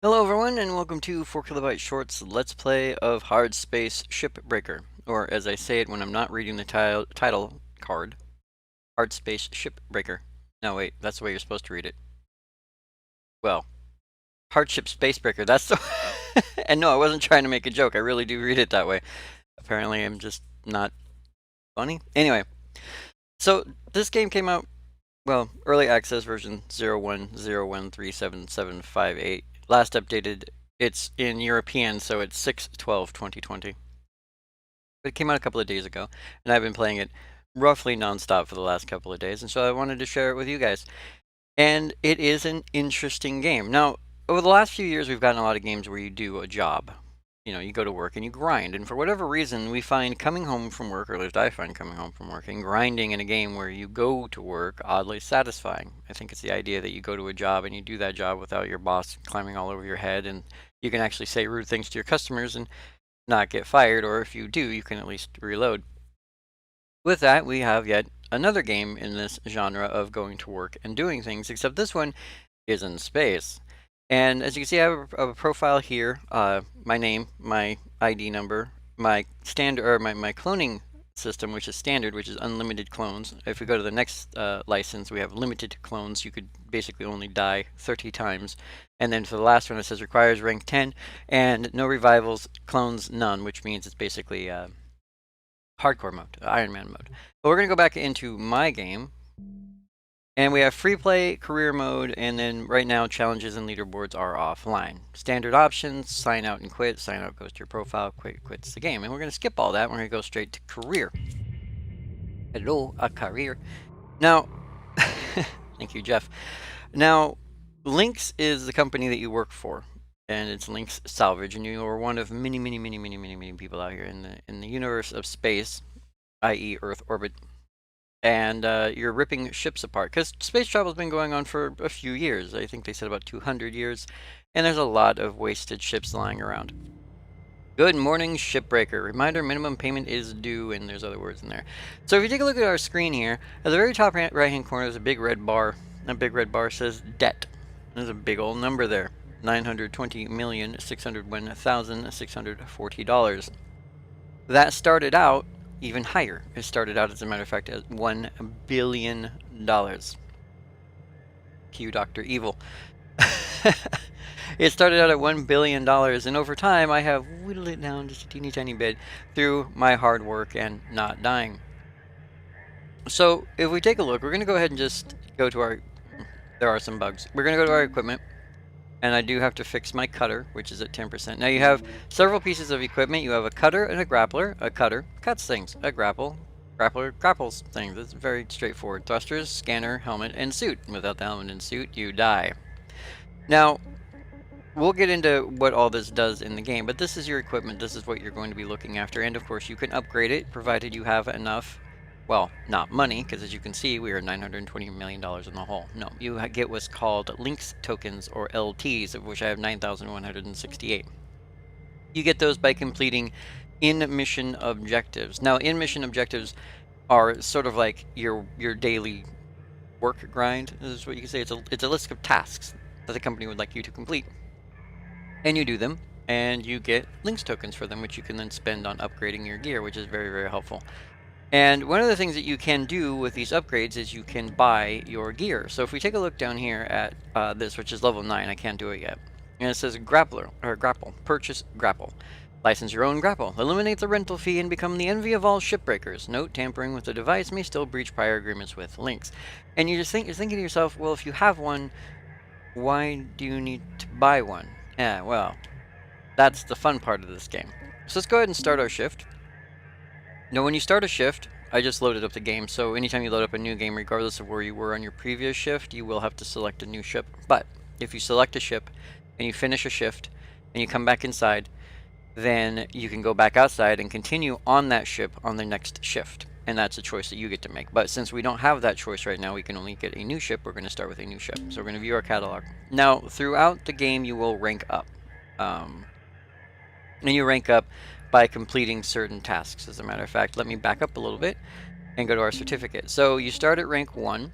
Hello everyone and welcome to 4KB Shorts Let's Play of Hardspace Shipbreaker, or as I say it when I'm not reading the title card, Hardspace Shipbreaker. No wait, that's the way you're supposed to read it. Well, Hardship Spacebreaker, that's the and no, I wasn't trying to make a joke, I really do read it that way. Apparently I'm just not funny. Anyway, so this game came out, well, early access version 0101377758. Last updated, it's in European, so it's 6/12/2020. But it came out a couple of days ago, and I've been playing it roughly nonstop for the last couple of days, and so I wanted to share it with you guys. And it is an interesting game. Now, over the last few years, we've gotten a lot of games where you do a job. You know, you go to work and you grind, and for whatever reason, we find coming home from work, or at least I find coming home from work, and grinding in a game where you go to work oddly satisfying. I think it's the idea that you go to a job and you do that job without your boss climbing all over your head, and you can actually say rude things to your customers and not get fired, or if you do, you can at least reload. With that, we have yet another game in this genre of going to work and doing things, except this one is in space. And as you can see, I have a profile here, my name, my ID number, my standard, or my cloning system, which is standard, which is unlimited clones. If we go to the next license, we have limited clones. You could basically only die 30 times. And then for the last one, it says requires rank 10, and no revivals, clones none, which means it's basically hardcore mode, Iron Man mode. But we're going to go back into my game. And we have free play, career mode, and then right now challenges and leaderboards are offline. Standard options, sign out and quit. Sign out goes to your profile, quit quits the game. And we're going to skip all that. We're going to go straight to career. Hello, a career. Now, thank you, Jeff. Now, Lynx is the company that you work for, and it's Lynx Salvage, and you are one of many people out here in the universe of space, i.e. Earth orbit. And you're ripping ships apart, because space travel has been going on for a few years. I think they said about 200 years, and there's a lot of wasted ships lying around. Good morning, Shipbreaker. Reminder, minimum payment is due, and there's other words in there. So if you take a look at our screen here, at the very top right-hand corner, there's a big red bar. That big red bar says debt. There's a big old number there, $920,601,640. That started out even higher. It started out, as a matter of fact, at $1 billion. Cue Dr. Evil. It started out at $1 billion, and over time I have whittled it down just a teeny tiny bit through my hard work and not dying. So if we take a look, we're going to go ahead and just go to our... There are some bugs. We're going to go to our equipment. And I do have to fix my cutter, which is at 10%. Now you have several pieces of equipment. You have a cutter and a grappler. A cutter cuts things. A grappler grapples things. It's very straightforward. Thrusters, scanner, helmet, and suit. Without the helmet and suit, you die. Now, we'll get into what all this does in the game, but this is your equipment. This is what you're going to be looking after. And of course, you can upgrade it, provided you have enough... Well, not money, because as you can see, we are $920 million in the hole. No, you get what's called Lynx tokens, or LTs, of which I have 9,168. You get those by completing in-mission objectives. Now, in-mission objectives are sort of like your daily work grind, is what you can say. It's a list of tasks that the company would like you to complete. And you do them, and you get Lynx tokens for them, which you can then spend on upgrading your gear, which is very, very helpful. And one of the things that you can do with these upgrades is you can buy your gear. So if we take a look down here at this, which is level 9, I can't do it yet. And it says grappler, or grapple, purchase grapple. License your own grapple. Eliminate the rental fee and become the envy of all shipbreakers. Note, tampering with the device may still breach prior agreements with Lynx. And you're thinking to yourself, well, if you have one, why do you need to buy one? Yeah, well, that's the fun part of this game. So let's go ahead and start our shift. Now, when you start a shift, I just loaded up the game, so anytime you load up a new game, regardless of where you were on your previous shift, you will have to select a new ship. But if you select a ship and you finish a shift and you come back inside, then you can go back outside and continue on that ship on the next shift. And that's a choice that you get to make. But since we don't have that choice right now, we can only get a new ship. We're going to start with a new ship. So we're going to view our catalog. Now, throughout the game, you will rank up. And you rank up by completing certain tasks. As a matter of fact, let me back up a little bit and go to our certificate. So you start at rank 1,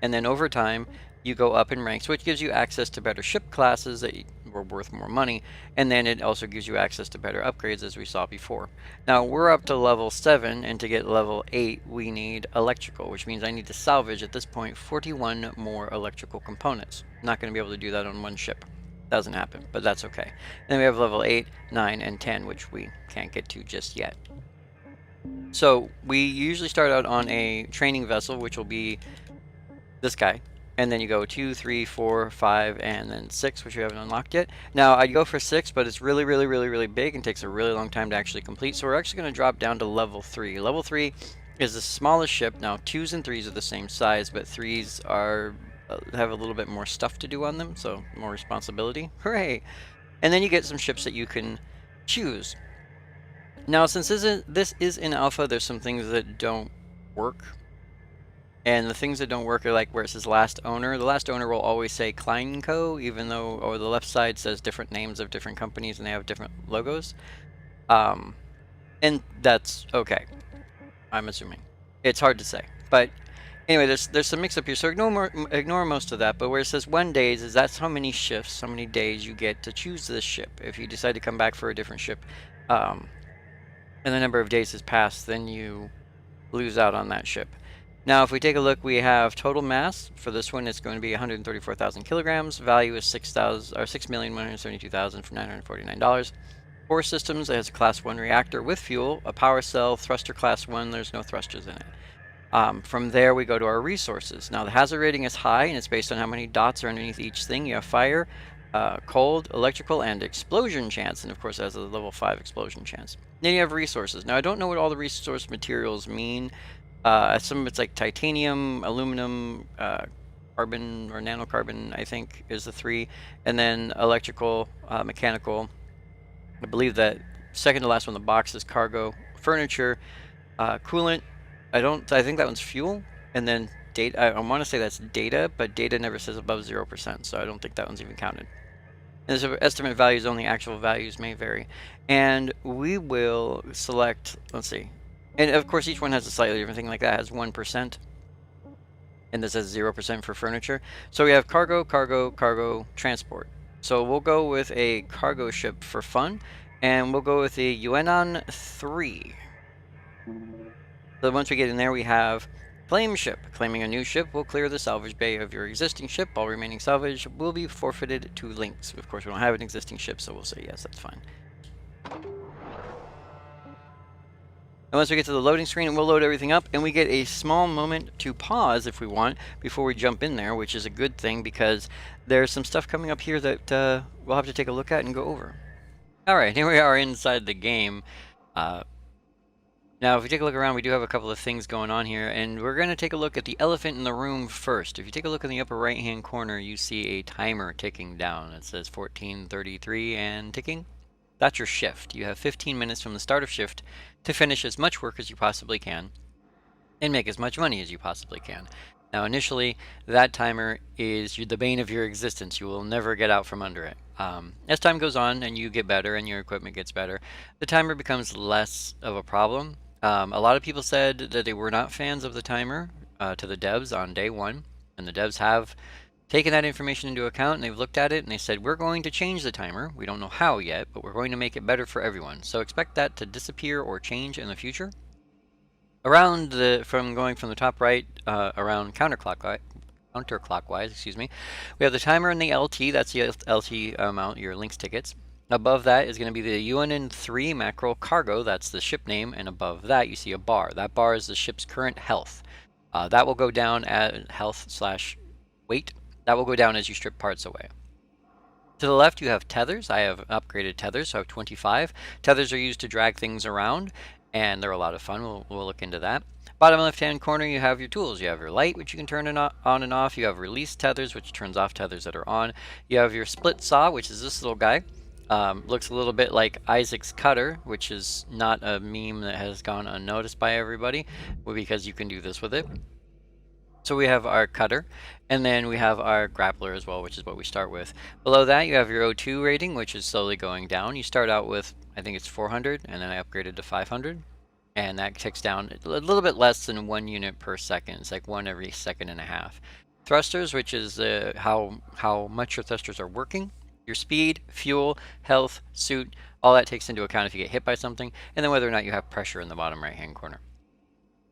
and then over time you go up in ranks, which gives you access to better ship classes, we're worth more money, and then it also gives you access to better upgrades, as we saw before. Now we're up to level 7, and to get level 8 we need electrical, which means I need to salvage at this point 41 more electrical components. Not going to be able to do that on one ship. Doesn't happen, but that's okay. Then we have level 8, 9, and 10, which we can't get to just yet. So we usually start out on a training vessel, which will be this guy, and then you go 2, 3, 4, 5, and then 6, which you haven't unlocked yet. Now I'd go for 6, but it's really big and takes a really long time to actually complete, so we're actually going to drop down to level 3. Level 3 is the smallest ship. Now 2s and 3s are the same size, but 3s are have a little bit more stuff to do on them, so more responsibility. Hooray! And then you get some ships that you can choose. Now, since this is in alpha, there's some things that don't work. And the things that don't work are like where it says last owner. The last owner will always say Klein Co., even though over the left side says different names of different companies and they have different logos. And that's okay, I'm assuming. It's hard to say. But anyway, there's some mix up here, so ignore most of that. But where it says 1 days is that's how many shifts, how many days you get to choose this ship. If you decide to come back for a different ship, and the number of days has passed, then you lose out on that ship. Now, if we take a look, we have total mass. For this one, it's going to be 134,000 kilograms. Value is $6,172,949. 4 systems. It has a Class 1 reactor with fuel, a power cell, thruster Class 1. There's no thrusters in it. From there, we go to our resources. Now, the hazard rating is high, and it's based on how many dots are underneath each thing. You have fire, cold, electrical, and explosion chance, and of course, it has a level 5 explosion chance. Then you have resources. Now, I don't know what all the resource materials mean. Some of it's like titanium, aluminum, carbon or nanocarbon, I think, is the 3, and then electrical, mechanical. I believe that second to last one in the box is cargo, furniture, coolant. I think that one's fuel, and then data. I want to say that's data, but data never says above 0%, so I don't think that one's even counted. And there's estimate values only, actual values may vary. And we will select, let's see. And of course, each one has a slightly different thing. Like that has 1%. And this has 0% for furniture. So we have cargo, cargo, cargo, transport. So we'll go with a cargo ship for fun. And we'll go with the Yuenan 3. So once we get in there, we have claim ship. Claiming a new ship will clear the salvage bay of your existing ship. All remaining salvage will be forfeited to links. Of course, we don't have an existing ship, so we'll say yes, that's fine. And once we get to the loading screen, we'll load everything up, and we get a small moment to pause if we want before we jump in there, which is a good thing because there's some stuff coming up here that we'll have to take a look at and go over. Alright, here we are inside the game. Now, if we take a look around, we do have a couple of things going on here, and we're going to take a look at the elephant in the room first. If you take a look in the upper right-hand corner, you see a timer ticking down. It says 14:33 and ticking. That's your shift. You have 15 minutes from the start of shift to finish as much work as you possibly can and make as much money as you possibly can. Now, initially, that timer is the bane of your existence. You will never get out from under it. As time goes on and you get better and your equipment gets better, the timer becomes less of a problem. A lot of people said that they were not fans of the timer to the devs on day 1, and the devs have taken that information into account, and they've looked at it and they said, we're going to change the timer. We don't know how yet, but we're going to make it better for everyone. So expect that to disappear or change in the future. Around going from the top right, around counterclockwise, excuse me, we have the timer and the LT. That's the LT amount, your links tickets. Above that is going to be the UNN 3 macro cargo. That's the ship name, and above that you see a bar. That bar is the ship's current health. That will go down at health/weight. That will go down as you strip parts away. To the left, you have tethers. I have upgraded tethers, so I have 25. Tethers are used to drag things around, and they're a lot of fun. We'll look into that. Bottom left-hand corner, you have your tools. You have your light, which you can turn on and off. You have release tethers, which turns off tethers that are on. You have your split saw, which is this little guy. Looks a little bit like Isaac's cutter, which is not a meme that has gone unnoticed by everybody, because you can do this with it. So we have our cutter, and then we have our grappler as well, which is what we start with. Below that, you have your O2 rating, which is slowly going down. You start out with, I think it's 400, and then I upgraded to 500. And that ticks down a little bit less than 1 unit per second. It's like 1 every second and a half. Thrusters, which is how much your thrusters are working. Your speed, fuel, health, suit, all that takes into account if you get hit by something, and then whether or not you have pressure in the bottom right-hand corner.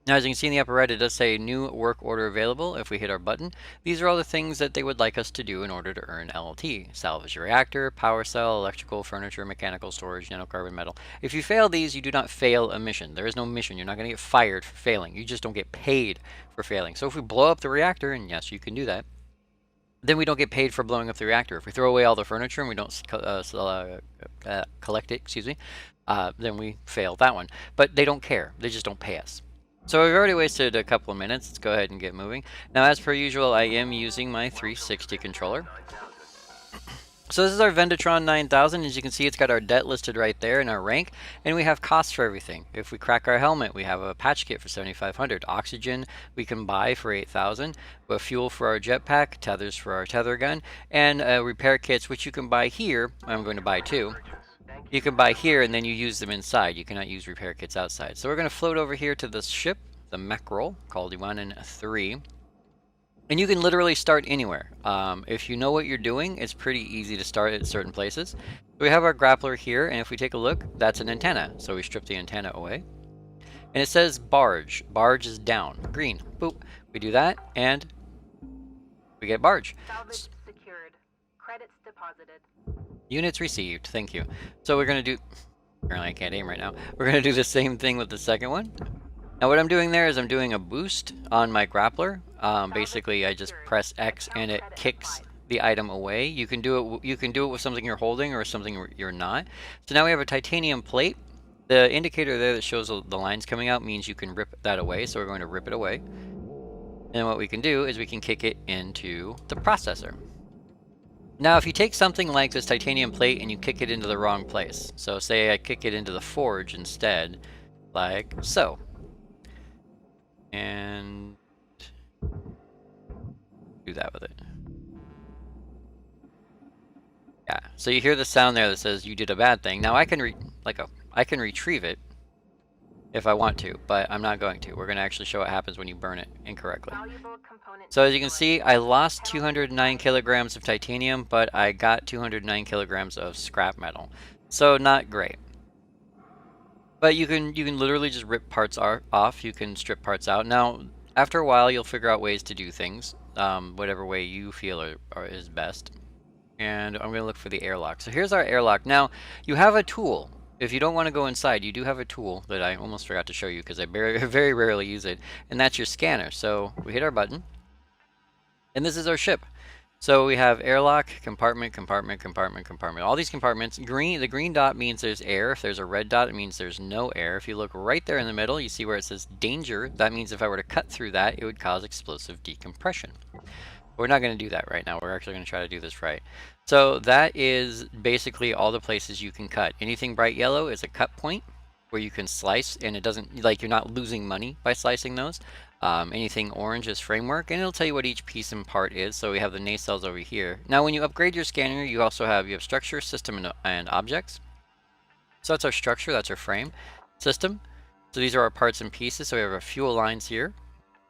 Now, as you can see in the upper right, it does say new work order available if we hit our button. These are all the things that they would like us to do in order to earn LLT. Salvage a reactor, power cell, electrical, furniture, mechanical storage, nanocarbon metal. If you fail these, you do not fail a mission. There is no mission. You're not going to get fired for failing. You just don't get paid for failing. So if we blow up the reactor, and yes, you can do that, then we don't get paid for blowing up the reactor. If we throw away all the furniture and we don't collect it, then we fail that one. But they don't care. They just don't pay us. So we've already wasted a couple of minutes. Let's go ahead and get moving. Now, as per usual, I am using my 360 controller. So this is our Vendatron 9000. As you can see, it's got our debt listed right there and our rank, and we have costs for everything. If we crack our helmet, we have a patch kit for 7,500. Oxygen we can buy for 8,000. We have fuel for our jetpack, tethers for our tether gun, and repair kits, which you can buy here. I'm going to buy two. You can buy here, and then you use them inside. You cannot use repair kits outside. So we're going to float over here to this ship, the Mackerel, called 1 and 3. And you can literally start anywhere. If you know what you're doing, it's pretty easy to start at certain places. We have our grappler here, and if we take a look, that's an antenna. So we strip the antenna away. And it says barge. Barge is down. Green. Boop. We do that, and we get barge. Salvage secured. Credits deposited. Units received. Thank you. So we're going to do... Apparently I can't aim right now. We're going to do the same thing with the second one. Now what I'm doing there is I'm doing a boost on my grappler. Basically I just press X and it kicks the item away. You can do it with something you're holding or something you're not. So now we have a titanium plate. The indicator there that shows the lines coming out means you can rip that away. So we're going to rip it away. And what we can do is we can kick it into the processor. Now if you take something like this titanium plate and you kick it into the wrong place. So say I kick it into the forge instead, like so. And do that with it. Yeah, so you hear the sound there that says you did a bad thing. Now I can retrieve it if I want to, but I'm not going to. We're going to actually show what happens when you burn it incorrectly. So as you can see, I lost 209 kilograms of titanium, but I got 209 kilograms of scrap metal. So not great. But you can literally just rip parts off. You can strip parts out. Now, after a while, you'll figure out ways to do things, whatever way you feel is best. And I'm going to look for the airlock. So here's our airlock. Now, you have a tool. If you don't want to go inside, you do have a tool that I almost forgot to show you because I very rarely use it, and that's your scanner. So we hit our button, and this is our ship. So we have airlock, compartment, compartment, compartment, compartment. All these compartments, the green dot means there's air. If there's a red dot, it means there's no air. If you look right there in the middle, you see where it says danger. That means if I were to cut through that, it would cause explosive decompression. We're not going to do that right now. We're actually going to try to do this right. So that is basically all the places you can cut. Anything bright yellow is a cut point where you can slice, and it doesn't, like, you're not losing money by slicing those. Anything orange is framework, and it'll tell you what each piece and part is. So we have the nacelles over here. Now when you upgrade your scanner, you also have structure, system, and objects. So that's our structure, that's our frame. System, so these are our parts and pieces. So we have our fuel lines here.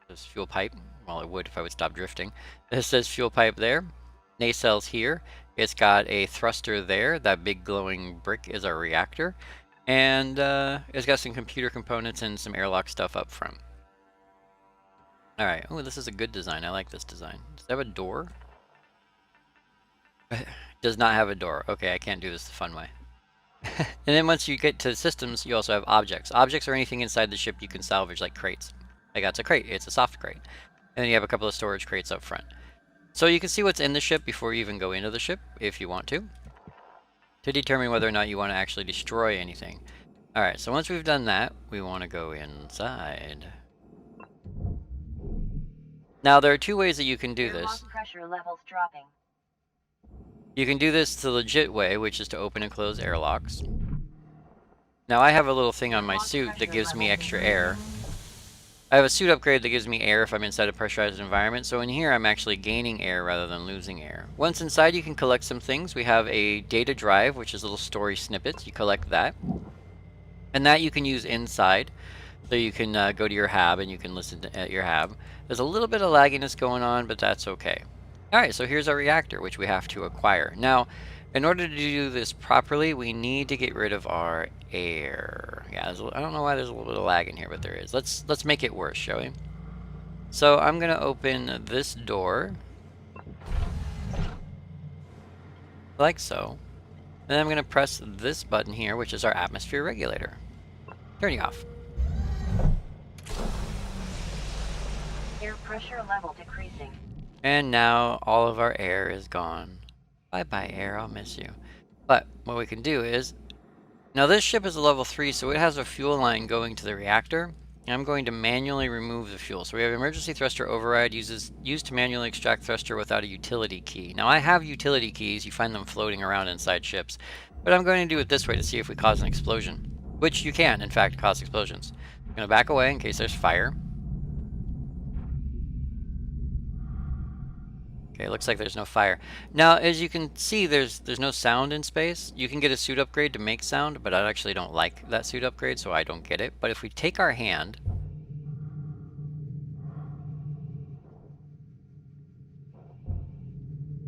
There's fuel pipe. Well, it would if I would stop drifting. This says fuel pipe there. Nacelles here. It's got a thruster there. That big glowing brick is our reactor. And it's got some computer components and some airlock stuff up front. Alright, oh, this is a good design. I like this design. Does it have a door? Does not have a door. Okay, I can't do this the fun way. And then once you get to systems, you also have objects. Objects are anything inside the ship you can salvage, like crates. Like that's a crate. It's a soft crate. And then you have a couple of storage crates up front. So you can see what's in the ship before you even go into the ship, if you want to determine whether or not you want to actually destroy anything. Alright, so once we've done that, we want to go inside. Now, there are two ways that you can do this. Pressure levels dropping. You can do this the legit way, which is to open and close airlocks. Now, I have a little thing on my suit that gives me extra air. I have a suit upgrade that gives me air if I'm inside a pressurized environment, so in here I'm actually gaining air rather than losing air. Once inside, you can collect some things. We have a data drive, which is little story snippets. You collect that. And that you can use inside. So you can go to your hab and you can listen at your hab. There's a little bit of lagginess going on, but that's okay. Alright, so here's our reactor, which we have to acquire. Now, In order to do this properly, we need to get rid of our air. Yeah, I don't know why there's a little bit of lag in here, but there is. Let's make it worse, shall we? So I'm gonna open this door, like so. And then I'm gonna press this button here, which is our atmosphere regulator. Turn you off. Air pressure level decreasing. And now all of our air is gone. Bye-bye, air, I'll miss you. But what we can do is, now this ship is a level 3, so it has a fuel line going to the reactor. And I'm going to manually remove the fuel. So we have emergency thruster override, used to manually extract thruster without a utility key. Now I have utility keys, you find them floating around inside ships. But I'm going to do it this way to see if we cause an explosion. Which you can, in fact, cause explosions. I'm going to back away in case there's fire. Okay, looks like there's no fire. Now, as you can see, there's no sound in space. You can get a suit upgrade to make sound, but I actually don't like that suit upgrade, so I don't get it. But if we take our hand,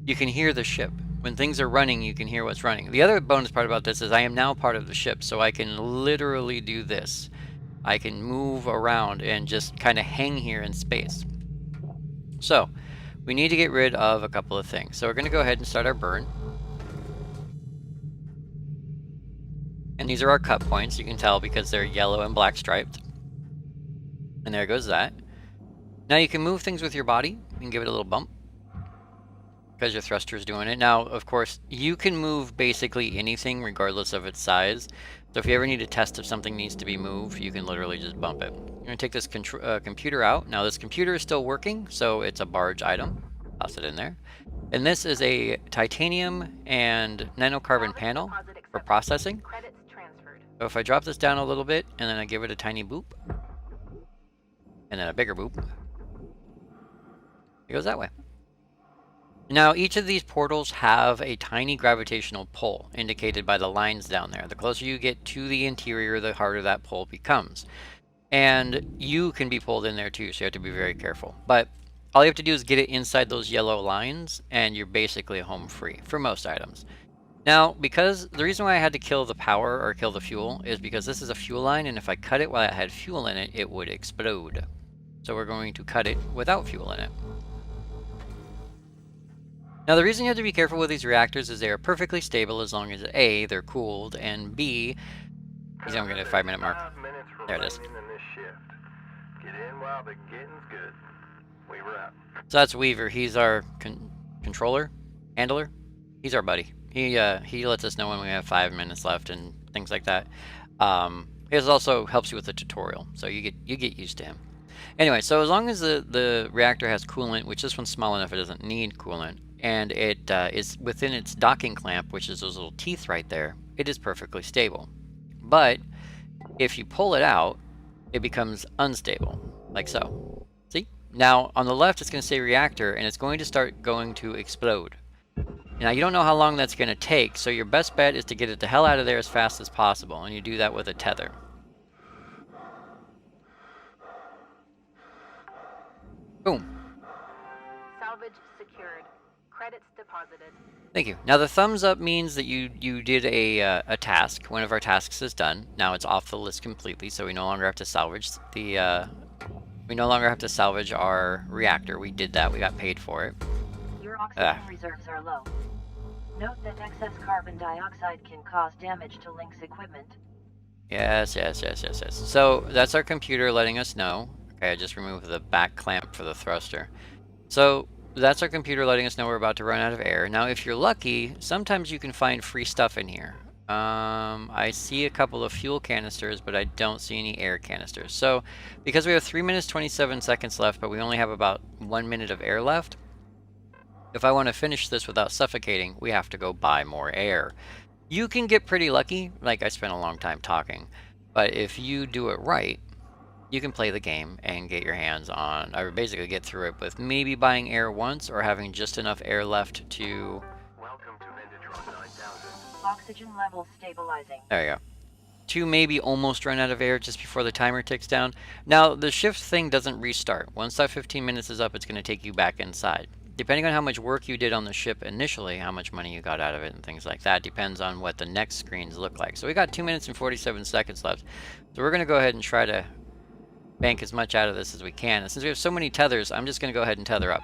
you can hear the ship. When things are running, you can hear what's running. The other bonus part about this is I am now part of the ship, so I can literally do this. I can move around and just kind of hang here in space. So, we need to get rid of a couple of things. So we're going to go ahead and start our burn. And these are our cut points. You can tell because they're yellow and black striped. And there goes that. Now you can move things with your body. You can give it a little bump, because your thruster is doing it. Now, of course, you can move basically anything regardless of its size. So if you ever need to test if something needs to be moved, you can literally just bump it. I'm going to take this computer out. Now this computer is still working, so it's a barge item. Toss it in there. And this is a titanium and nanocarbon panel for processing. Credits transferred. So if I drop this down a little bit, and then I give it a tiny boop, and then a bigger boop, it goes that way. Now, each of these portals have a tiny gravitational pull, indicated by the lines down there. The closer you get to the interior, the harder that pull becomes. And you can be pulled in there too, so you have to be very careful. But all you have to do is get it inside those yellow lines, and you're basically home free for most items. Now, because the reason why I had to kill the power, or kill the fuel, is because this is a fuel line, and if I cut it while it had fuel in it, it would explode. So we're going to cut it without fuel in it. Now the reason you have to be careful with these reactors is they are perfectly stable as long as A, they're cooled, and B, I'm going to get a 5-minute mark. There it is. Get in while the getting's good. Weaver out. So that's Weaver. He's our controller, handler. He's our buddy. He lets us know when we have 5 minutes left and things like that. He also helps you with the tutorial, so you get used to him. Anyway, so as long as the reactor has coolant, which this one's small enough it doesn't need coolant, and it is within its docking clamp, which is those little teeth right there, it is perfectly stable. But if you pull it out, it becomes unstable, like so. See? Now, on the left, it's going to say reactor, and it's going to start going to explode. Now, you don't know how long that's going to take, so your best bet is to get it the hell out of there as fast as possible, and you do that with a tether. Boom. Salvage secured. Credits deposited. Thank you. Now the thumbs up means that you did a task. One of our tasks is done. Now it's off the list completely, so we no longer have to salvage our reactor. We did that. We got paid for it. Your oxygen reserves are low. Note that excess carbon dioxide can cause damage to Link's equipment. Yes. So that's our computer letting us know. Okay, I just removed the back clamp for the thruster. So that's our computer letting us know we're about to run out of air. Now, if you're lucky, sometimes you can find free stuff in here. I see a couple of fuel canisters, but I don't see any air canisters. So, because we have 3 minutes 27 seconds left, but we only have about 1 minute of air left, if I want to finish this without suffocating, we have to go buy more air. You can get pretty lucky, like I spent a long time talking, but if you do it right, you can play the game and get your hands on, or basically get through it with maybe buying air once or having just enough air left to... Welcome to Megatron 9000. Oxygen levels stabilizing. There you go. To maybe almost run out of air just before the timer ticks down. Now, the shift thing doesn't restart. Once that 15 minutes is up, it's going to take you back inside. depending on how much work you did on the ship initially, how much money you got out of it and things like that depends on what the next screens look like. So we got 2 minutes and 47 seconds left. So we're going to go ahead and try to bank as much out of this as we can. And since we have so many tethers, I'm just going to go ahead and tether up.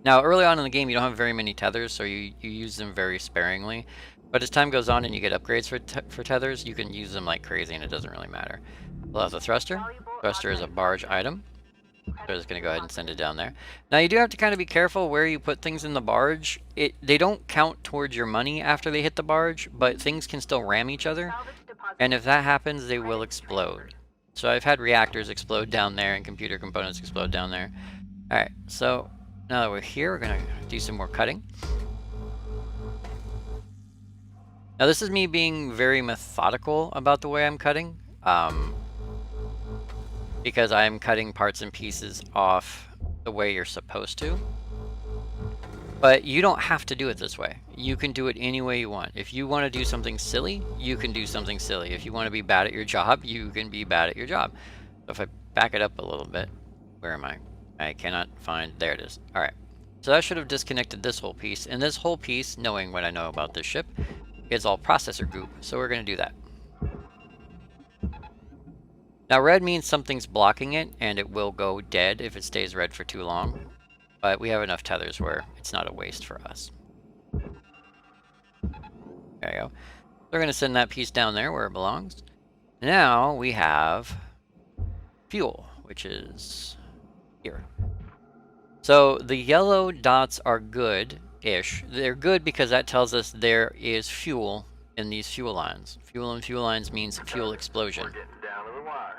Now, early on in the game, you don't have very many tethers, so you use them very sparingly. But as time goes on and you get upgrades for tethers, you can use them like crazy and it doesn't really matter. We'll have the thruster. Thruster is a barge item. So I'm just going to go ahead and send it down there. Now, you do have to kind of be careful where you put things in the barge. They don't count towards your money after they hit the barge, but things can still ram each other. And if that happens, they will explode. So I've had reactors explode down there and computer components explode down there. Alright, so now that we're here, we're going to do some more cutting. Now this is me being very methodical about the way I'm cutting. Because I'm cutting parts and pieces off the way you're supposed to. But you don't have to do it this way. You can do it any way you want. If you want to do something silly, you can do something silly. If you want to be bad at your job, you can be bad at your job. So if I back it up a little bit, where am I? I cannot find, there it is. Alright, so that should have disconnected this whole piece. And this whole piece, knowing what I know about this ship, is all processor goop. So we're going to do that. Now red means something's blocking it, and it will go dead if it stays red for too long. But we have enough tethers where it's not a waste for us. There you go. We're going to send that piece down there where it belongs. Now we have fuel, which is here. So the yellow dots are good-ish. They're good because that tells us there is fuel in these fuel lines. Fuel and fuel lines means fuel explosion. We're getting down to the wire.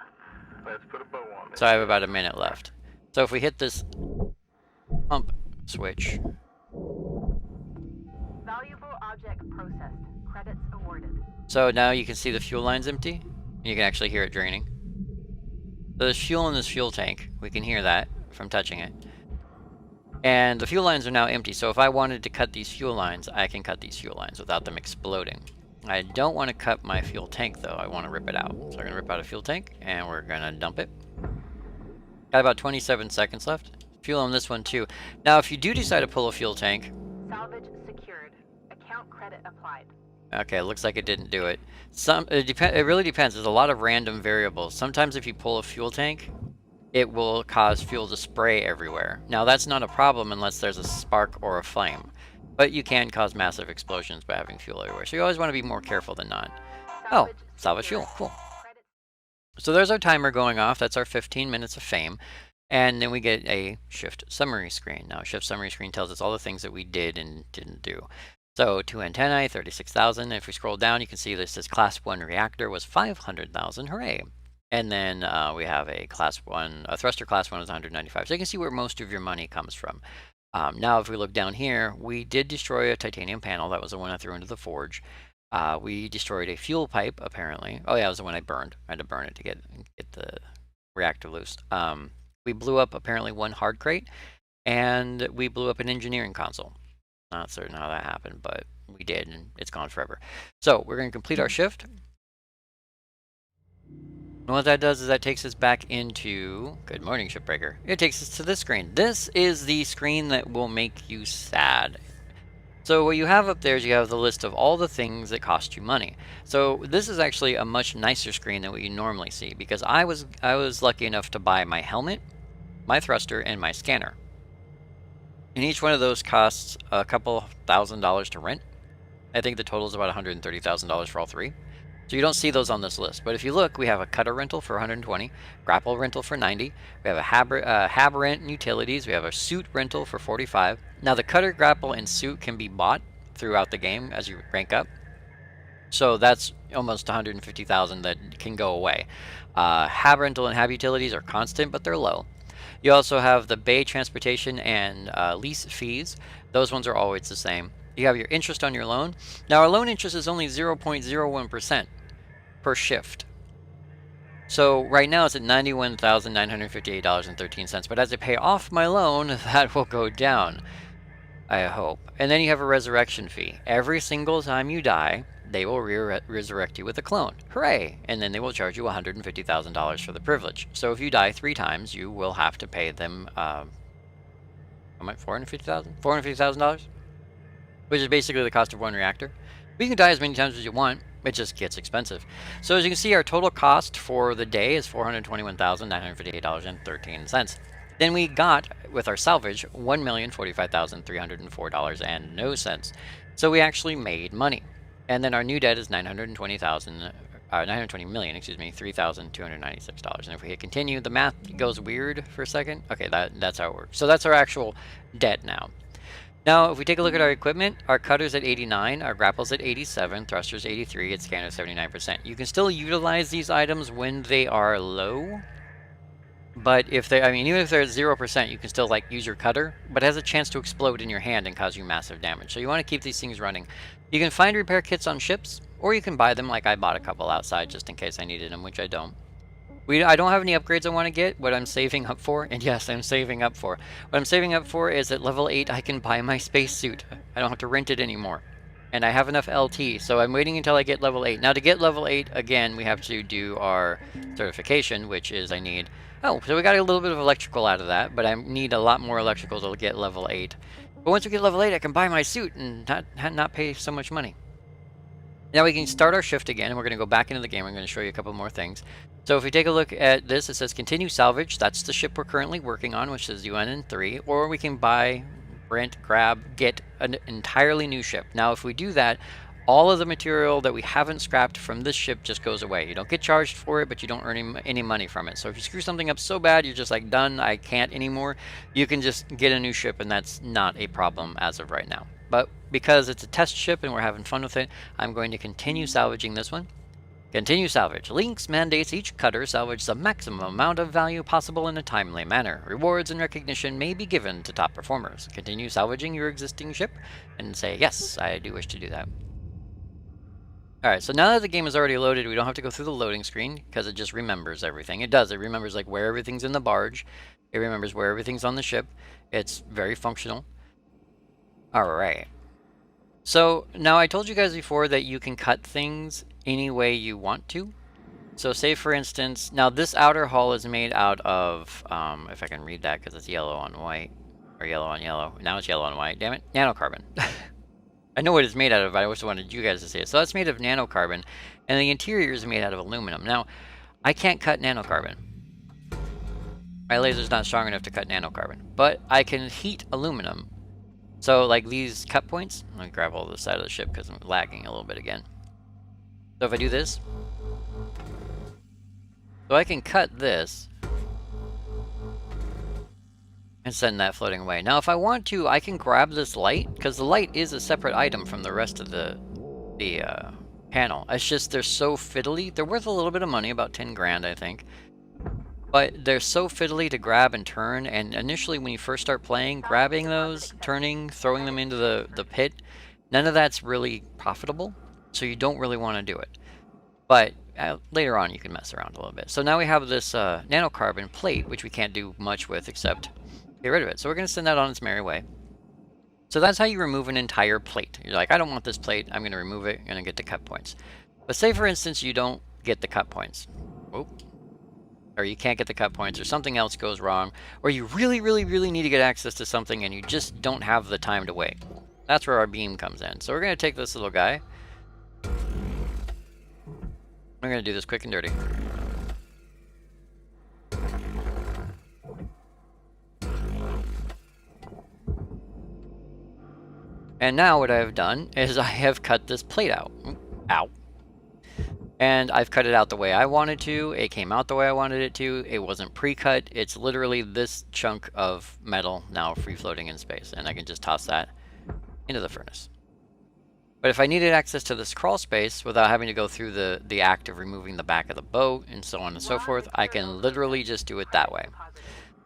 Let's put a bow on this. So I have about a minute left. So if we hit this pump switch. Valuable object processed. Credits awarded. So now you can see the fuel line's empty. And you can actually hear it draining. So there's fuel in this fuel tank. We can hear that from touching it. And the fuel lines are now empty. So if I wanted to cut these fuel lines, I can cut these fuel lines without them exploding. I don't want to cut my fuel tank though. I want to rip it out. So we're going to rip out a fuel tank and we're going to dump it. Got about 27 seconds left. Fuel on this one too. Now if you do decide to pull a fuel tank. Salvage secured. Account credit applied. Okay, looks like it didn't do it. It really depends. There's a lot of random variables. Sometimes if you pull a fuel tank, it will cause fuel to spray everywhere. Now that's not a problem unless there's a spark or a flame. But you can cause massive explosions by having fuel everywhere. So you always want to be more careful than not. Oh, salvage fuel. Cool. So there's our timer going off. That's our 15 minutes of fame. And then we get a shift summary screen. Now, a shift summary screen tells us all the things that we did and didn't do. So 2 antennae, 36,000. If we scroll down, you can see this says Class 1 reactor was 500,000. Hooray. And then we have a thruster Class 1 was 195. So you can see where most of your money comes from. Now, if we look down here, we did destroy a titanium panel. That was the one I threw into the forge. We destroyed a fuel pipe, apparently. Oh, yeah, it was the one I burned. I had to burn it to get the reactor loose. We blew up, apparently, one hard crate. And we blew up an engineering console. Not certain how that happened, but we did, and it's gone forever. So, we're going to complete our shift. And what that does is that takes us back into, good morning, Shipbreaker. It takes us to this screen. This is the screen that will make you sad. So what you have up there is you have the list of all the things that cost you money. So this is actually a much nicer screen than what you normally see because I was lucky enough to buy my helmet, my thruster, and my scanner. And each one of those costs a couple $1,000s to rent. I think the total is about $130,000 for all three. So you don't see those on this list. But if you look, we have a cutter rental for 120, grapple rental for 90, we have a hab rent and utilities, we have a suit rental for 45. Now the cutter, grapple, and suit can be bought throughout the game as you rank up. So that's almost 150,000 that can go away. Hab rental and hab utilities are constant, but they're low. You also have the bay transportation and lease fees. Those ones are always the same. You have your interest on your loan. Now our loan interest is only 0.01% per shift. So right now it's at $91,958.13. But as I pay off my loan, that will go down, I hope. And then you have a resurrection fee. Every single time you die, they will resurrect you with a clone. Hooray! And then they will charge you $150,000 for the privilege. So if you die 3 times, you will have to pay them how how much? $450,000, which is basically the cost of one reactor. But you can die as many times as you want. It just gets expensive. So as you can see, our total cost for the day is $421,958.13. Then we got, with our salvage, $1,045,304.00. So we actually made money. And then our new debt is $920 million, excuse me, $3,296. And if we hit continue, the math goes weird for a second. Okay, that's how it works. So that's our actual debt now. Now, if we take a look at our equipment, our cutter's at 89, our grapple's at 87, thruster's 83, its scanner's 79%. You can still utilize these items when they are low, but if they, I mean, even if they're at 0%, you can still like use your cutter, but it has a chance to explode in your hand and cause you massive damage. So you want to keep these things running. You can find repair kits on ships, or you can buy them, like I bought a couple outside just in case I needed them, which I don't. I don't have any upgrades I want to get. What I'm saving up for, and yes, I'm saving up for. What I'm saving up for is at level 8 I can buy my spacesuit. I don't have to rent it anymore. And I have enough LT, so I'm waiting until I get level 8. Now to get level 8, again, we have to do our certification, which is I need... Oh, so we got a little bit of electrical out of that, but I need a lot more electrical to get level 8. But once we get level 8, I can buy my suit and not pay so much money. Now we can start our shift again, and we're going to go back into the game. I'm going to show you a couple more things. So if we take a look at this, it says continue salvage. That's the ship we're currently working on, which is UNN3. Or we can buy, rent, grab, get an entirely new ship. Now if we do that, all of the material that we haven't scrapped from this ship just goes away. You don't get charged for it, but you don't earn any money from it. So if you screw something up so bad, you're just like, done, I can't anymore, you can just get a new ship, and that's not a problem as of right now. But because it's a test ship and we're having fun with it, I'm going to continue salvaging this one. Continue salvage. Links mandates each cutter salvage the maximum amount of value possible in a timely manner. Rewards and recognition may be given to top performers. Continue salvaging your existing ship and say, yes, I do wish to do that. Alright, so now that the game is already loaded, we don't have to go through the loading screen because it just remembers everything. It does. It remembers like where everything's in the barge. It remembers where everything's on the ship. It's very functional. Alright. So now I told you guys before that you can cut things any way you want to. So say for instance, now this outer hull is made out of, if I can read that because it's yellow on white, or yellow on yellow. Now it's yellow on white, damn it, nanocarbon. I know what it's made out of, but I always wanted you guys to see it. So that's made of nanocarbon, and the interior is made out of aluminum. Now, I can't cut nanocarbon. My laser's not strong enough to cut nanocarbon, but I can heat aluminum. So like these cut points, let me grab all the side of the ship because I'm lagging a little bit again. So if I do this, so I can cut this and send that floating away. Now if I want to, I can grab this light, because the light is a separate item from the rest of the panel. It's just they're so fiddly. They're worth a little bit of money, about 10 grand I think. But they're so fiddly to grab and turn, and initially when you first start playing, grabbing those, turning, throwing them into the pit, none of that's really profitable, so you don't really want to do it. But later on you can mess around a little bit. So now we have this nanocarbon plate, which we can't do much with except get rid of it. So we're going to send that on its merry way. So that's how you remove an entire plate. You're like, I don't want this plate, I'm going to remove it, and I get the cut points. But say for instance you don't get the cut points. Whoop. Or you can't get the cut points, or something else goes wrong, or you really need to get access to something and you just don't have the time to wait. That's where our beam comes in. So we're going to take this little guy. We're going to do this quick and dirty. And now what I have done is I have cut this plate out. Ow. And I've cut it out the way I wanted to. It came out the way I wanted it to. It wasn't pre-cut. It's literally this chunk of metal now free floating in space. And I can just toss that into the furnace. But if I needed access to this crawl space without having to go through the act of removing the back of the boat and so on and so forth, I can literally just do it that way.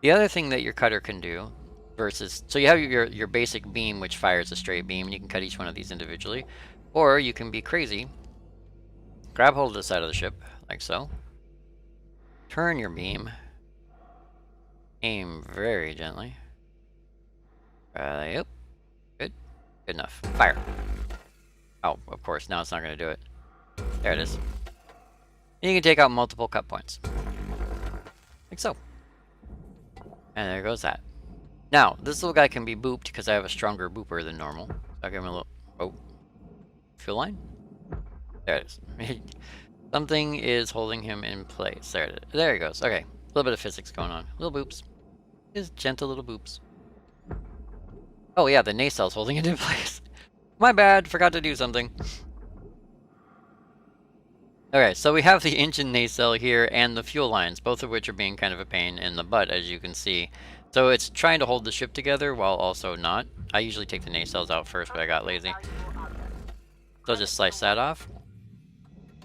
The other thing that your cutter can do versus, so you have your basic beam which fires a straight beam, and you can cut each one of these individually. Or you can be crazy. Grab hold of the side of the ship, like so. Turn your beam. Aim very gently. Yep. Good. Good enough. Fire. Oh, of course, now it's not going to do it. There it is. And you can take out multiple cut points. Like so. And there goes that. Now, this little guy can be booped because I have a stronger booper than normal. So I'll give him a little... Oh. Fuel line? There it is. Something is holding him in place. There it is. There he goes. Okay. A little bit of physics going on. Little boops. Just gentle little boops. Oh yeah, the nacell's holding it in place. My bad. Forgot to do something. Okay, so we have the engine nacelle here and the fuel lines, both of which are being kind of a pain in the butt, as you can see. So it's trying to hold the ship together while also not. I usually take the nacelles out first, but I got lazy. So I'll just slice that off.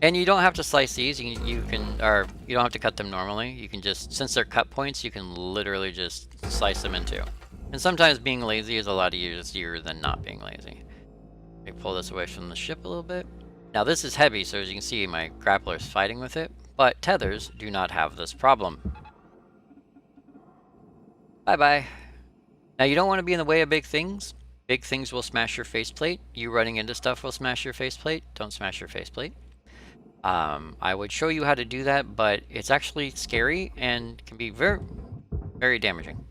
And you don't have to slice these, you don't have to cut them normally. You can just, since they're cut points, you can literally just slice them in two. And sometimes being lazy is a lot easier than not being lazy. Let me pull this away from the ship a little bit. Now this is heavy, so as you can see, my grappler is fighting with it, but tethers do not have this problem. Bye-bye. Now you don't want to be in the way of big things. Big things will smash your faceplate. You running into stuff will smash your faceplate. Don't smash your faceplate. I would show you how to do that, but it's actually scary and can be very, very damaging.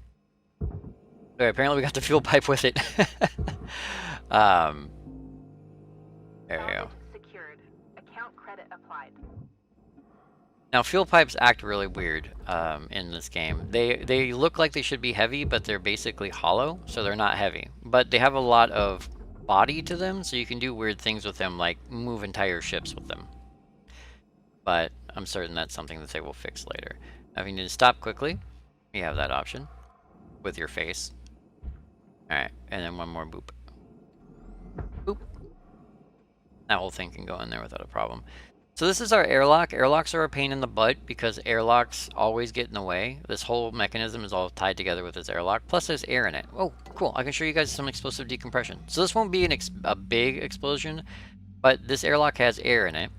Okay, apparently we got the fuel pipe with it. There we go. Secured. Account credit applied. Now fuel pipes act really weird in this game. They look like they should be heavy, but they're basically hollow, so they're not heavy. But they have a lot of body to them, so you can do weird things with them, like move entire ships with them. But I'm certain that's something that they will fix later. Now if you need to stop quickly, you have that option with your face. Alright, and then one more boop. Boop. That whole thing can go in there without a problem. So this is our airlock. Airlocks are a pain in the butt because airlocks always get in the way. This whole mechanism is all tied together with this airlock. Plus there's air in it. Oh, cool. I can show you guys some explosive decompression. So this won't be a big explosion, but this airlock has air in it.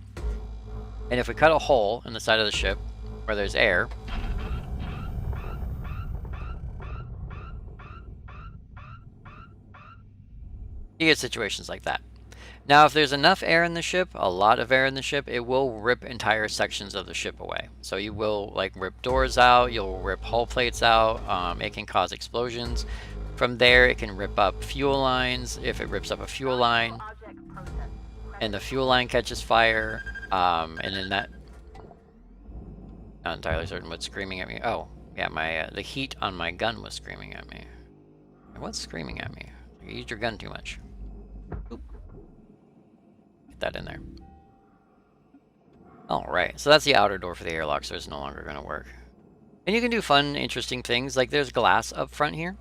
And if we cut a hole in the side of the ship where there's air, you get situations like that. Now, if there's enough air in the ship, a lot of air in the ship, it will rip entire sections of the ship away. So you will like rip doors out, you'll rip hull plates out, it can cause explosions. From there, it can rip up fuel lines. If it rips up a fuel line, and the fuel line catches fire, and then that... Not entirely certain what's screaming at me. Oh, yeah, my the heat on my gun was screaming at me. What's screaming at me? You used your gun too much. Oop. Get that in there. Alright, so that's the outer door for the airlock, so it's no longer going to work. And you can do fun, interesting things, like there's glass up front here.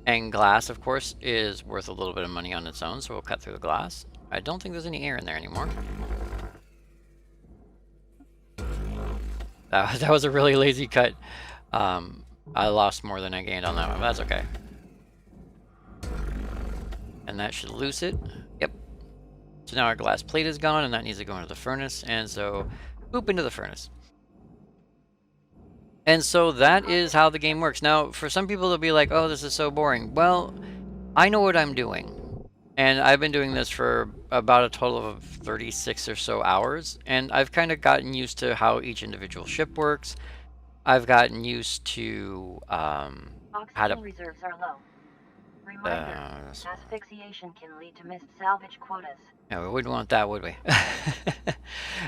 And glass, of course, is worth a little bit of money on its own, so we'll cut through the glass. I don't think there's any air in there anymore. That was a really lazy cut. I lost more than I gained on that one, but that's okay. And that should loose it. Yep. So now our glass plate is gone, and that needs to go into the furnace, and so boop into the furnace. And so that is how the game works. Now, for some people, they'll be like, oh, this is so boring. Well, I know what I'm doing. And I've been doing this for about a total of 36 or so hours. And I've kind of gotten used to how each individual ship works. I've gotten used to how to... reserves are low. Reminder, asphyxiation can lead to missed salvage quotas. Yeah, we wouldn't want that, would we?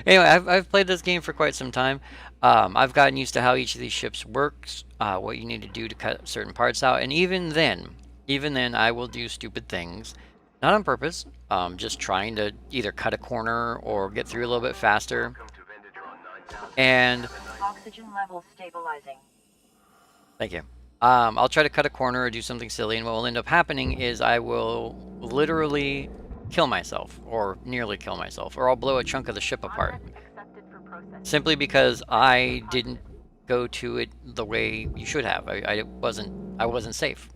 Anyway, I've played this game for quite some time. I've gotten used to how each of these ships works, what you need to do to cut certain parts out, and even then, I will do stupid things, not on purpose, just trying to either cut a corner or get through a little bit faster. And oxygen levels stabilizing. Thank you. I'll try to cut a corner or do something silly, and what will end up happening is I will literally kill myself, or nearly kill myself, or I'll blow a chunk of the ship apart. Simply because I didn't go to it the way you should have. I wasn't safe.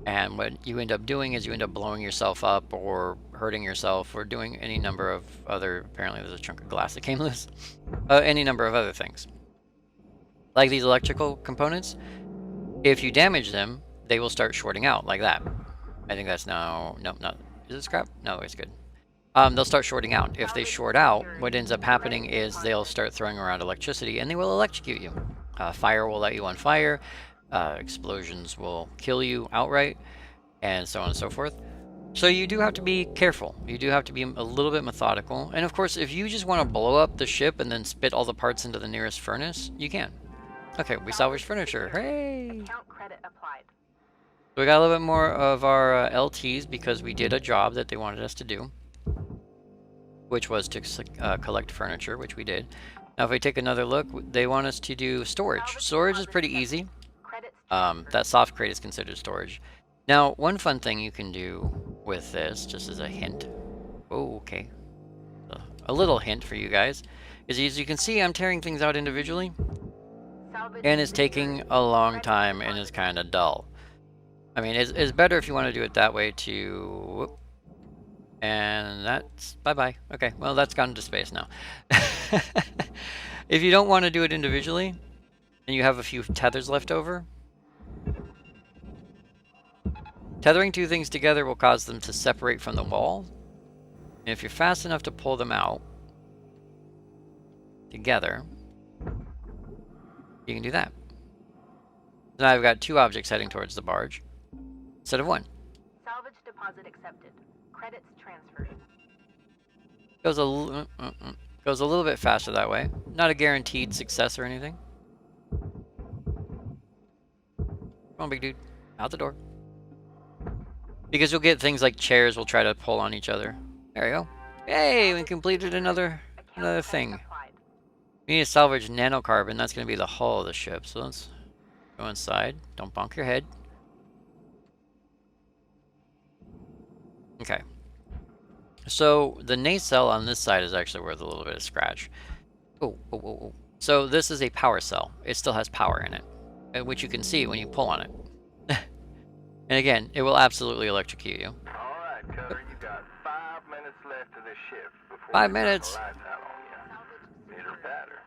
And what you end up doing is you end up blowing yourself up, or hurting yourself, or doing any number of other... Apparently there's a chunk of glass that came loose. Any number of other things. Like these electrical components, if you damage them, they will start shorting out, like that. I think that's now... Nope, not... Is it scrap? No, it's good. They'll start shorting out. If they short out, what ends up happening is they'll start throwing around electricity, and they will electrocute you. Fire will let you on fire. explosions will kill you outright, and so on and so forth. So you do have to be careful. You do have to be a little bit methodical. And of course, if you just want to blow up the ship and then spit all the parts into the nearest furnace, you can. Okay, we salvaged furniture. Hooray! Account credit applied. So we got a little bit more of our LTs because we did a job that they wanted us to do, which was to collect furniture, which we did. Now if we take another look, they want us to do storage. Storage is pretty easy. That soft crate is considered storage. Now, one fun thing you can do with this, just as a hint, oh, okay, a little hint for you guys, is as you can see, I'm tearing things out individually, and it's taking a long time and is kind of dull. I mean, it's better if you want to do it that way too. Whoop. And that's bye-bye. Okay, well, that's gone into space now. If you don't want to do it individually, and you have a few tethers left over, tethering two things together will cause them to separate from the wall. And if you're fast enough to pull them out together, you can do that. So now I've got two objects heading towards the barge instead of one. Salvage deposit accepted. Credits transferred. Goes a little bit faster that way. Not a guaranteed success or anything. Come on, big dude. Out the door. Because you'll get things like chairs will try to pull on each other. There we go. Hey, we completed another thing. We need to salvage nanocarbon. That's going to be the hull of the ship. So let's go inside. Don't bonk your head. Okay. So the nacelle on this side is actually worth a little bit of scratch. Oh. So this is a power cell. It still has power in it, which you can see when you pull on it. And again, it will absolutely electrocute you. Alright, Cutter, you got 5 minutes left of this shift before 5 we turn minutes. the lights out on you. Pitter patter.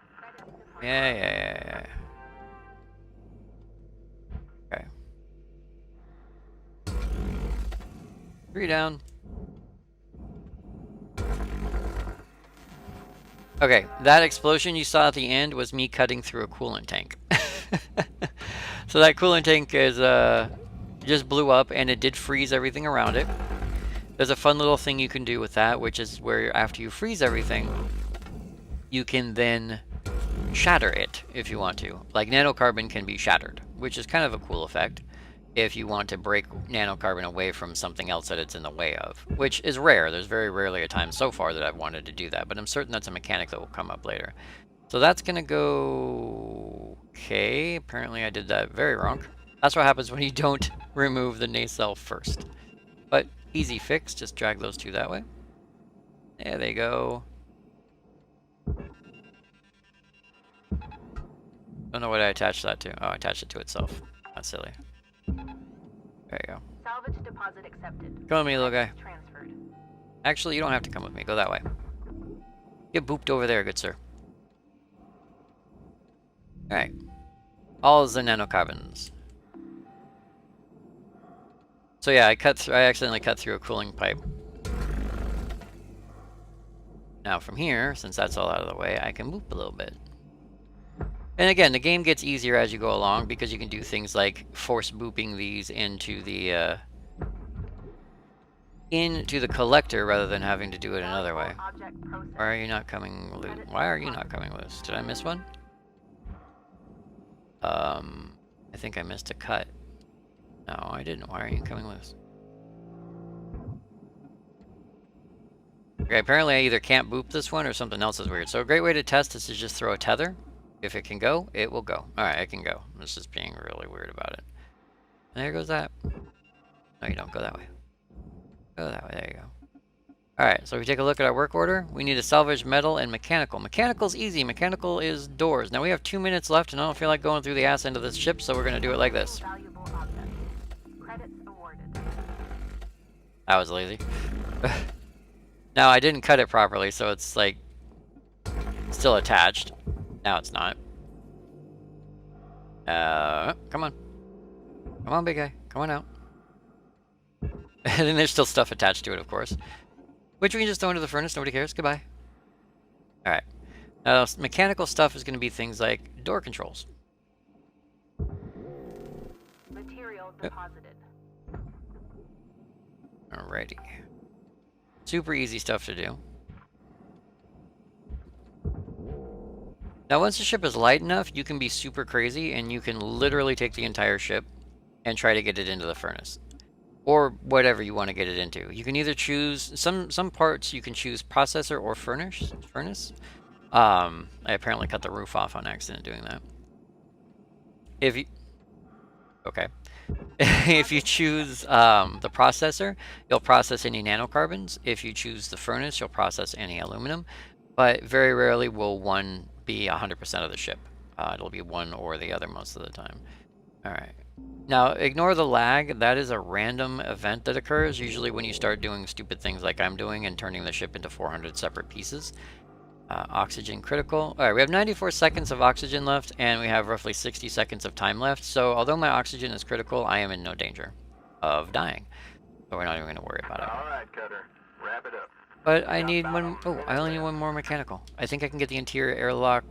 Yeah. Okay. 3 down. Okay, that explosion you saw at the end was me cutting through a coolant tank. So that coolant tank is just blew up, and it did freeze everything around it. There's a fun little thing you can do with that, which is where after you freeze everything, you can then shatter it if you want to. Like nanocarbon can be shattered, which is kind of a cool effect if you want to break nanocarbon away from something else that it's in the way of, which is rare. There's very rarely a time so far that I've wanted to do that, but I'm certain that's a mechanic that will come up later. So that's gonna go okay. Apparently I did that very wrong. That's what happens when you don't remove the nacelle first. But easy fix, just drag those two that way. There they go. Don't know what I attached that to. Oh, I attached it to itself. That's silly. There you go. Salvage deposit accepted. Come with me, little guy. Transferred. Actually, you don't have to come with me. Go that way. Get booped over there, good sir. Alright. All the nanocarbons. So yeah, I accidentally cut through a cooling pipe. Now from here, since that's all out of the way, I can boop a little bit. And again, the game gets easier as you go along because you can do things like force booping these into the collector rather than having to do it another way. Why are you not coming loose? Why are you not coming loose? Did I miss one? I think I missed a cut. No, I didn't. Why are you coming loose? Okay, apparently I either can't boop this one or something else is weird. So a great way to test this is just throw a tether. If it can go, it will go. Alright, it can go. This is being really weird about it. And there goes that. No, you don't. Go that way. Go that way. There you go. Alright, so if we take a look at our work order, we need to salvage metal and mechanical. Mechanical's easy. Mechanical is doors. Now we have 2 minutes left and I don't feel like going through the ass end of this ship, so we're going to do it like this. Credits awarded. That was lazy. Now I didn't cut it properly, so it's like still attached. Now it's not. Come on. Come on, big guy. Come on out. And then there's still stuff attached to it, of course. Which we can just throw into the furnace. Nobody cares. Goodbye. Alright. Now, mechanical stuff is going to be things like door controls. deposited. Alrighty. Super easy stuff to do. Now once the ship is light enough, you can be super crazy and you can literally take the entire ship and try to get it into the furnace. Or whatever you want to get it into. You can either choose, some parts you can choose processor or furnace. I apparently cut the roof off on accident doing that. If you... Okay. If you choose the processor, you'll process any nanocarbons. If you choose the furnace, you'll process any aluminum. But very rarely will one be 100% of the ship. It'll be one or the other most of the time. Alright. Now, ignore the lag. That is a random event that occurs, usually when you start doing stupid things like I'm doing and turning the ship into 400 separate pieces. Oxygen critical. Alright, we have 94 seconds of oxygen left, and we have roughly 60 seconds of time left. So, although my oxygen is critical, I am in no danger of dying. So we're not even going to worry about it. Alright, Cutter. Wrap it up. But I need one... Oh, I only need one more mechanical. I think I can get the interior airlock.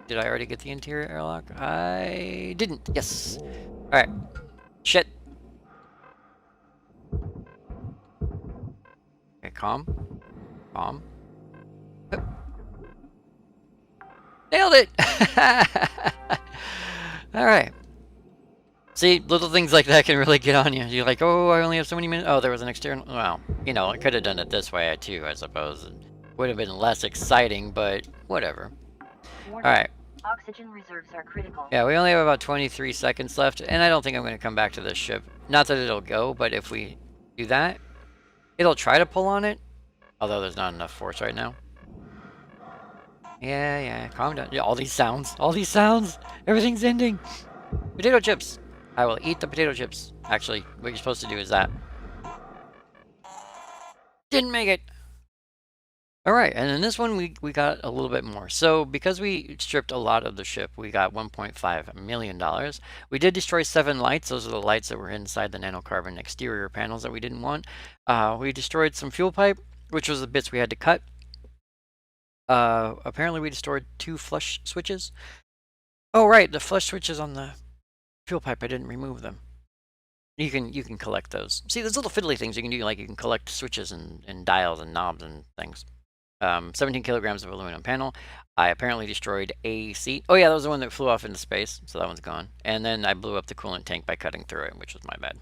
Did I already get the interior airlock? I didn't. Yes. Alright. Shit. Okay, calm. Calm. Nailed it! Alright. See, little things like that can really get on you. You're like, oh, I only have so many minutes. Oh, there was an external... Well, you know, I could have done it this way too, I suppose. It would have been less exciting, but whatever. Alright. Oxygen reserves are critical. Yeah, we only have about 23 seconds left, and I don't think I'm going to come back to this ship. Not that it'll go, but if we do that, it'll try to pull on it. Although there's not enough force right now. Yeah, calm down. Yeah, all these sounds. Everything's ending. Potato chips. I will eat the potato chips. Actually, what you're supposed to do is that. Didn't make it. Alright, and in this one we got a little bit more. So because we stripped a lot of the ship, we got $1.5 million. We did destroy 7 lights. Those are the lights that were inside the nanocarbon exterior panels that we didn't want. We destroyed some fuel pipe, which was the bits we had to cut. Apparently we destroyed 2 flush switches. Oh right, the flush switches on the fuel pipe, I didn't remove them. You can collect those. See, there's little fiddly things you can do, like you can collect switches and dials and knobs and things. 17 kilograms of aluminum panel. I apparently destroyed a seat. Oh yeah, that was the one that flew off into space, so that one's gone. And then I blew up the coolant tank by cutting through it, which was my bad.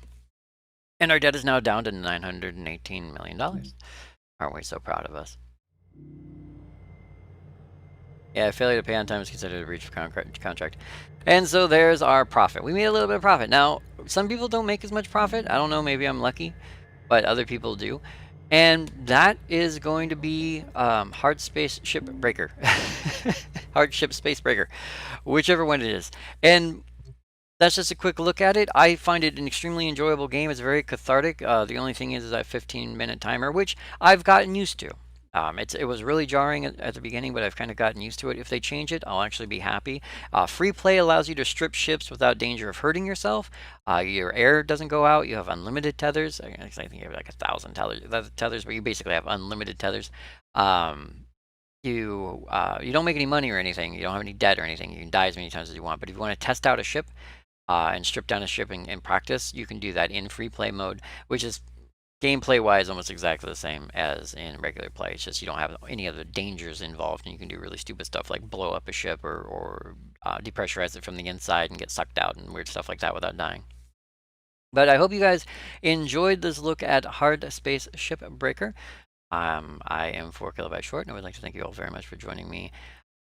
And our debt is now down to $918 million. Aren't we so proud of us? Yeah, failure to pay on time is considered a breach of contract. And so there's our profit. We made a little bit of profit. Now, some people don't make as much profit. I don't know, maybe I'm lucky, but other people do. And that is going to be Hardspace Shipbreaker. Hardship Spacebreaker. Whichever one it is. And that's just a quick look at it. I find it an extremely enjoyable game. It's very cathartic. The only thing is that 15-minute timer, which I've gotten used to. It was really jarring at the beginning, but I've kind of gotten used to it. If they change it, I'll actually be happy. Free play allows you to strip ships without danger of hurting yourself. Your air doesn't go out. You have unlimited tethers. I think you have like 1,000 tethers, but you basically have unlimited tethers. You don't make any money or anything. You don't have any debt or anything. You can die as many times as you want. But if you want to test out a ship and strip down a ship in practice, you can do that in free play mode, which is gameplay wise almost exactly the same as in regular play. It's just you don't have any other dangers involved, and you can do really stupid stuff like blow up a ship or depressurize it from the inside and get sucked out and weird stuff like that without dying. But I hope you guys enjoyed this look at Hardspace Shipbreaker. I am 4 kilobytes short, and I would like to thank you all very much for joining me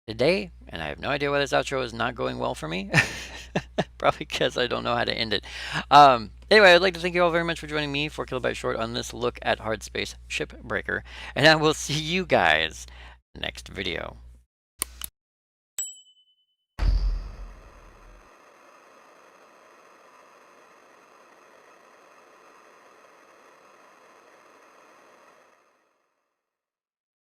today. And I have no idea why this outro is not going well for me. Probably because I don't know how to end it. Anyway, I'd like to thank you all very much for joining me, 4 kilobytes short, on this look at Hardspace Shipbreaker. And I will see you guys next video.